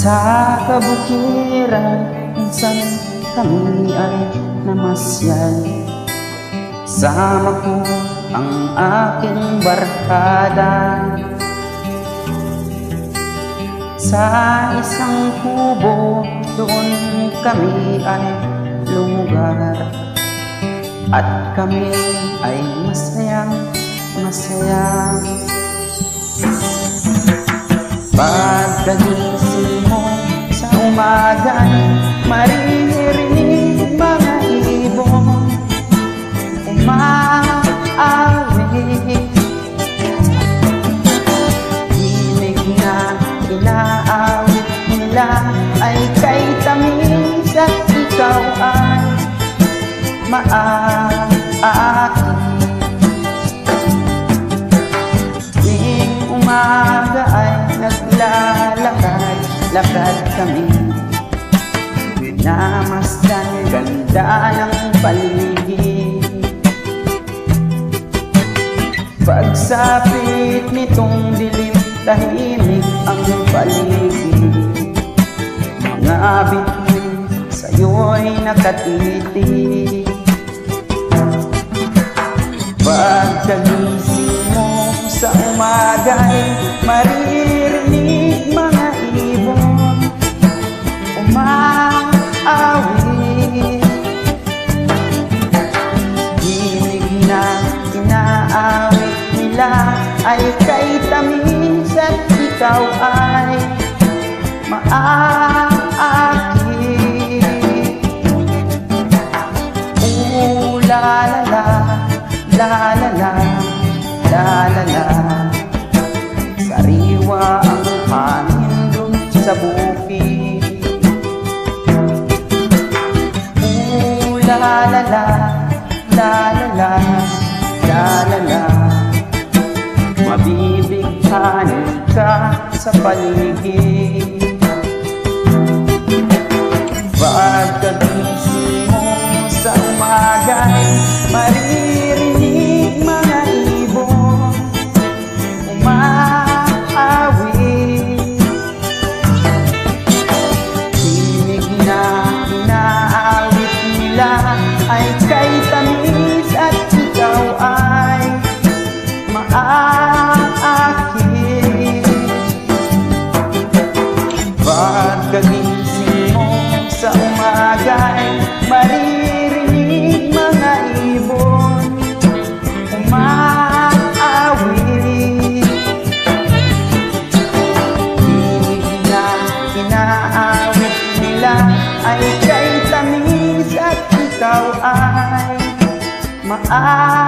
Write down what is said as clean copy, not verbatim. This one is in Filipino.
Sa kabukiran, minsan kami ay namasyal. Sama ko ang aking barkada sa isang kubo, doon kami ay lumugar. At kami ay masayang masaya. Pagkagising mo sa umaga, maririnig mga ibon umaawit. Himig na inaawit nila ay kay tamis at ikaw ay maaakit. Tuwing umaga ay naglalakad kami, namasdan ganda ng paligid. Pagsapit nitong dilim, tahimik ang paligid. Mga bituin sa'yo'y nakatitig. Pagkagising mo sa umaga'y maririnig mga ibon umaawit. Himig na inaawit nila ay kay tamis at ikaw ay maaakit. La-la-la, la-la-la, la-la-la. Sariwa ang hangin dun sa bukid. La-la-la, la-la-la, la-la-la. Mabibighanin ka sa paligid. Pagkagising mo sa umaga'y maririnig mga ibon umaawit. Himig na inaawit nila ay kay tamis at ikaw ay maaakit. Pagkagising mo sa umaga'y maririnig mga ibon umaawit. Himig na inaawit nila ay kay tamis at ikaw ay maaakit.